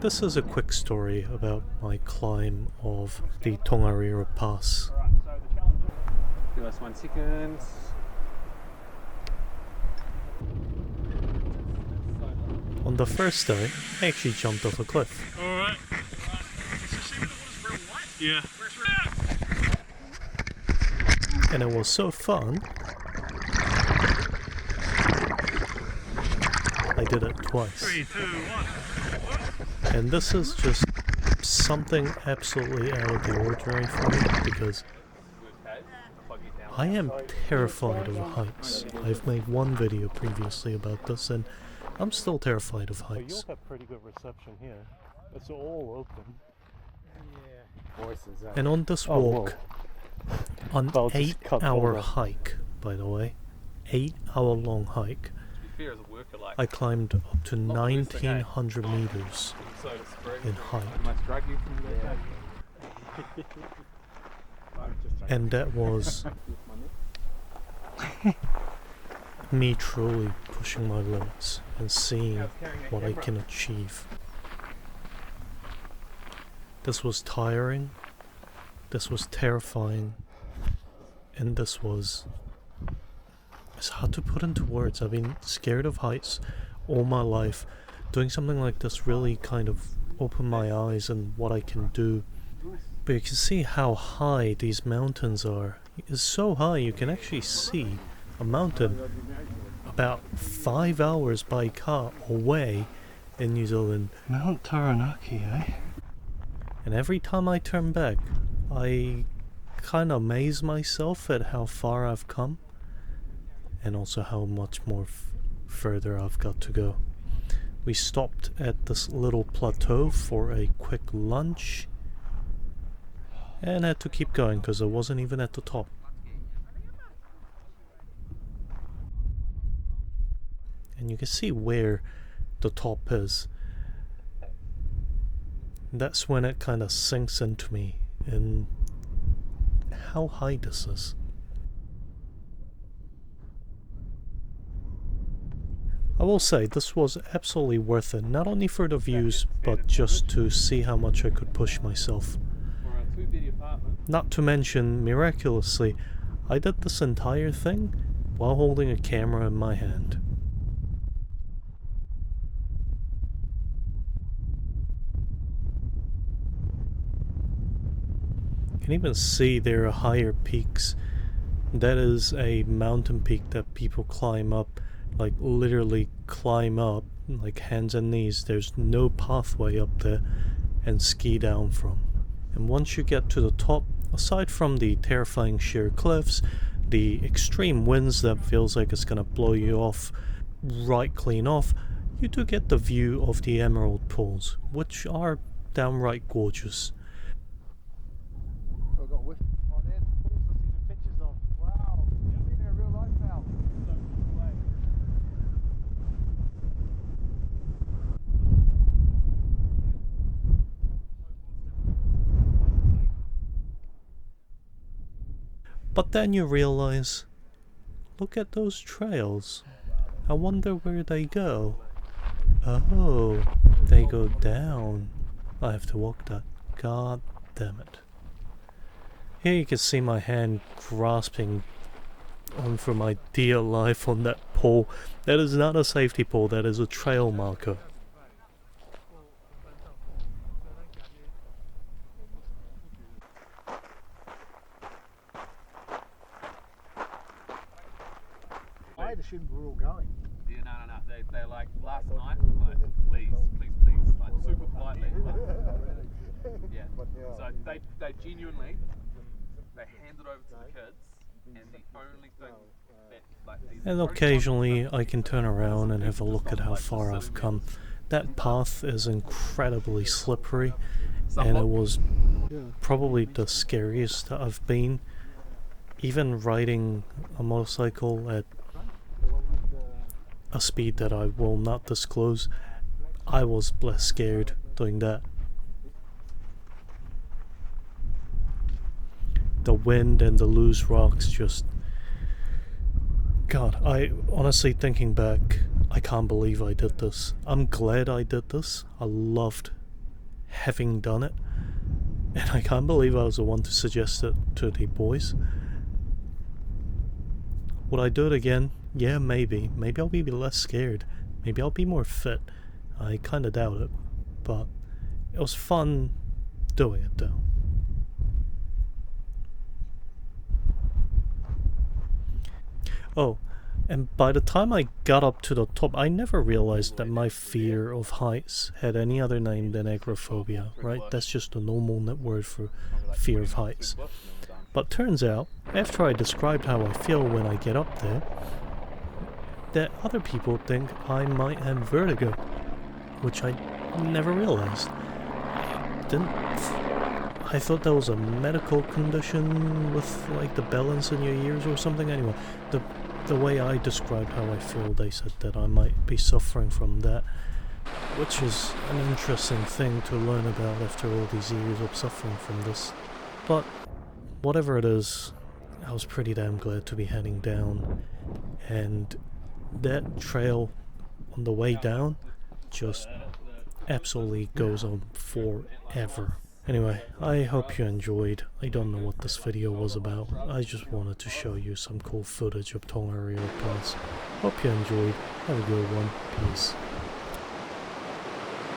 This is a quick story about my climb of the Tongariro Pass. Give us 1 second. On the first day, I actually jumped off a cliff. Alright. Yeah. And it was so fun, I did it twice. 3, 2, 1. And this is just something absolutely out of the ordinary for me because I am terrified of heights. I've made one video previously about this and I'm still terrified of heights. You'll have pretty good reception here. It's all open. Yeah. Voices out. And on this walk, an 8-hour hike, by the way, 8-hour long hike, I climbed up to 1900 meters in height. And that was me truly pushing my limits and seeing what I can achieve. This was tiring, this was terrifying, and this was... It's hard to put into words. I've been scared of heights all my life. Doing something like this really kind of opened my eyes and what I can do. But you can see how high these mountains are. It's so high you can actually see a mountain about 5 hours by car away in New Zealand. Mount Taranaki, eh? And every time I turn back, I kind of amaze myself at how far I've come. And also how much more further I've got to go. We stopped at this little plateau for a quick lunch and had to keep going because I wasn't even at the top. And you can see where the top is. That's when it kind of sinks into me and how high this is. I will say this was absolutely worth it, not only for the views, but just to see how much I could push myself. Not to mention, miraculously, I did this entire thing while holding a camera in my hand. You can even see there are higher peaks. That is a mountain peak that people climb up. Like literally climb up, like hands and knees. There's no pathway up there and ski down from. And once you get to the top, aside from the terrifying sheer cliffs, the extreme winds that feels like it's gonna blow you off right clean off, you do get the view of the emerald pools, which are downright gorgeous. But then you realize, look at those trails. I wonder where they go. Oh, they go down. I have to walk that. God damn it. Here you can see my hand grasping on for my dear life on that pole. That is not a safety pole, that is a trail marker. We're all going. Yeah, no. They're like last night, like please, like super politely. Yeah. So they genuinely hand it over to the kids, and the only thing that like. And occasionally I can turn around and have a look at how far I've come. That path is incredibly slippery, and it was probably the scariest that I've been. Even riding a motorcycle at a speed that I will not disclose, I was less scared doing that. The wind and the loose rocks just... God, I honestly, thinking back, I can't believe I did this. I'm glad I did this. I loved having done it. And I can't believe I was the one to suggest it to the boys. Would I do it again? Yeah, maybe. Maybe I'll be less scared. Maybe I'll be more fit. I kinda doubt it. But it was fun doing it though. Oh, and by the time I got up to the top, I never realized that my fear of heights had any other name than agoraphobia, right? That's just a normal word for fear of heights. But turns out, after I described how I feel when I get up there, that other people think I might have vertigo, which I never realized. I thought that was a medical condition with like the balance in your ears or something. Anyway, the way I described how I feel, they said that I might be suffering from that, which is an interesting thing to learn about after all these years of suffering from this. But whatever it is, I was pretty damn glad to be heading down, and that trail on the way down just absolutely goes on forever. Anyway, I hope you enjoyed. I don't know what this video was about. I just wanted to show you some cool footage of Tongariro Pass. Hope you enjoyed. Have a good one. Peace.